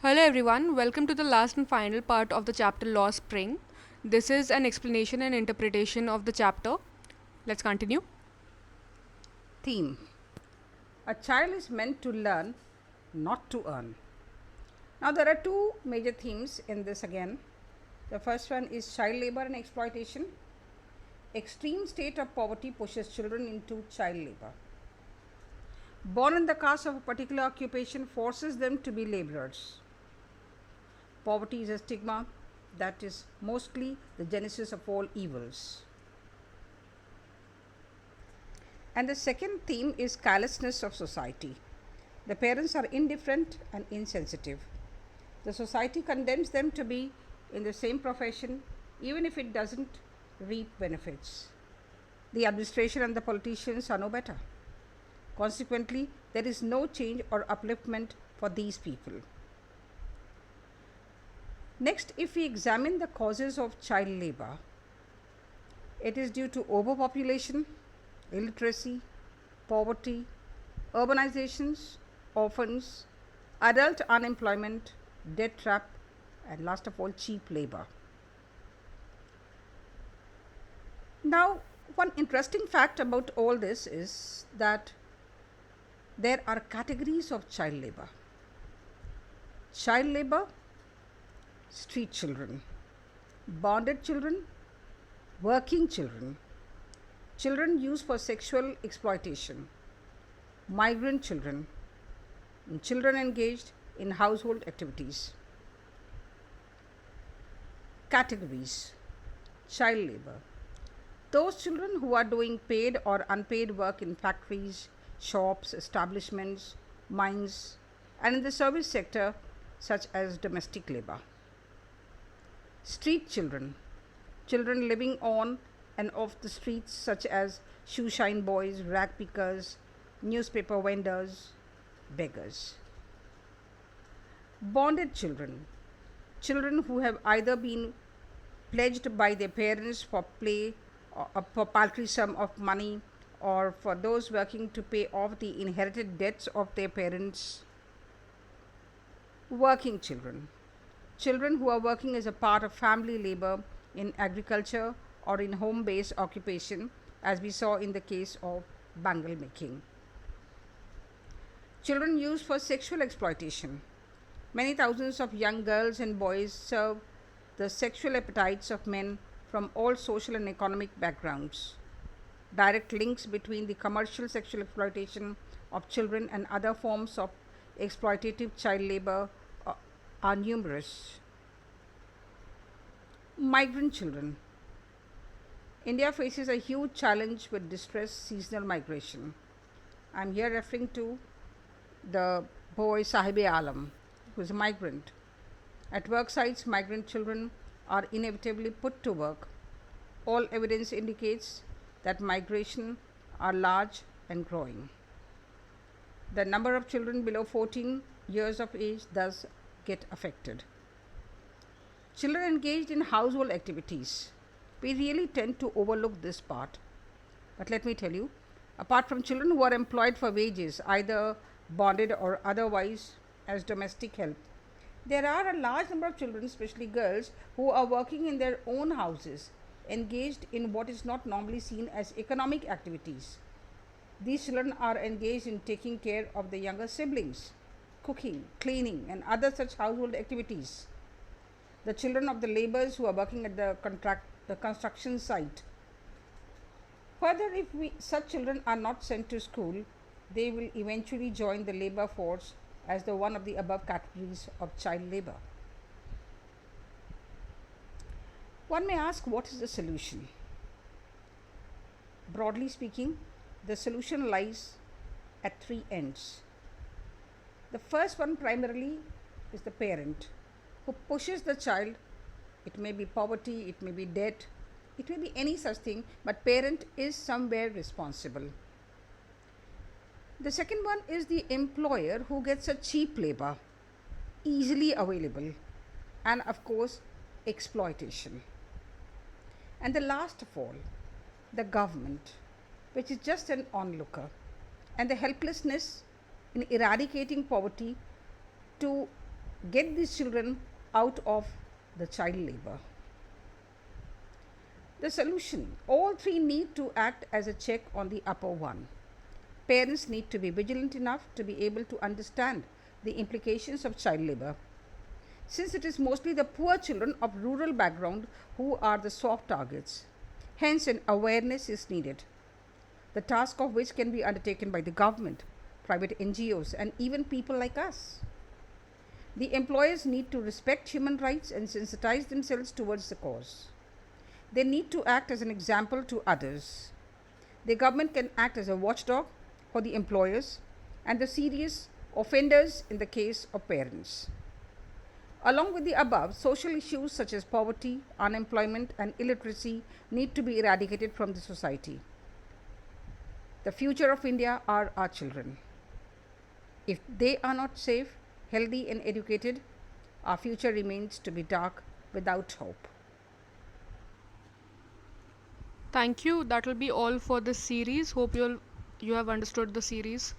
Hello everyone, welcome to the last and final part of the chapter Law Spring. This is an explanation and interpretation of the chapter. Let's continue. Theme. A child is meant to learn, not to earn. Now, there are two major themes in this again. The first one is child labor and exploitation. Extreme state of poverty pushes children into child labor. Born in the caste of a particular occupation forces them to be laborers. Poverty is a stigma that is mostly the genesis of all evils. And the second theme is callousness of society. The parents are indifferent and insensitive. The society condemns them to be in the same profession even if it doesn't reap benefits. The administration and the politicians are no better. Consequently, there is no change or upliftment for these people. Next, if we examine the causes of child labor, it is due to overpopulation, illiteracy, poverty, urbanizations, orphans, adult unemployment, debt trap, and last of all, cheap labor. Now, one interesting fact about all this is that there are categories of child labor. Child labor, street children, bonded children, working children, children used for sexual exploitation, migrant children, and children engaged in household activities. Categories. Child labor. Those children who are doing paid or unpaid work in factories, shops, establishments, mines, and in the service sector, such as domestic labor. Street children. Children living on and off the streets, such as shoe shine boys, rag pickers, newspaper vendors, beggars. Bonded children. Children who have either been pledged by their parents for play or for paltry sum of money, or for those working to pay off the inherited debts of their parents. Working children. Children who are working as a part of family labor in agriculture or in home based occupation, as we saw in the case of bangle making. Children used for sexual exploitation. Many thousands of young girls and boys serve the sexual appetites of men from all social and economic backgrounds. Direct links between the commercial sexual exploitation of children and other forms of exploitative child labor are numerous. Migrant children. India faces a huge challenge with distressed seasonal migration. I am here referring to the boy Sahib Alam, who is a migrant. At work sites, migrant children are inevitably put to work. All evidence indicates that migration are large and growing. The number of children below 14 years of age thus get affected. Children engaged in household activities. We really tend to overlook this part. But let me tell you, apart from children who are employed for wages, either bonded or otherwise as domestic help, there are a large number of children, especially girls, who are working in their own houses, engaged in what is not normally seen as economic activities. These children are engaged in taking care of the younger siblings, cooking, cleaning, and other such household activities. The children of the laborers who are working at the construction site. Further, if such children are not sent to school, they will eventually join the labor force as the one of the above categories of child labor. One may ask, what is the solution? Broadly speaking, the solution lies at three ends. The first one primarily is the parent who pushes the child. It may be poverty, it may be debt, it may be any such thing, but parent is somewhere responsible. The second one is the employer who gets a cheap labor, easily available, and of course, exploitation. And the last of all, the government, which is just an onlooker, and the helplessness in eradicating poverty to get these children out of the child labor. The solution: all three need to act as a check on the upper one. Parents need to be vigilant enough to be able to understand the implications of child labor, since it is mostly the poor children of rural background who are the soft targets. Hence, an awareness is needed, the task of which can be undertaken by the government, private NGOs, and even people like us. The employers need to respect human rights and sensitize themselves towards the cause. They need to act as an example to others. The government can act as a watchdog for the employers and the serious offenders in the case of parents. Along with the above, social issues such as poverty, unemployment, and illiteracy need to be eradicated from the society. The future of India are our children. If they are not safe, healthy, and educated, our future remains to be dark without hope. Thank you. That will be all for this series. Hope you have understood the series.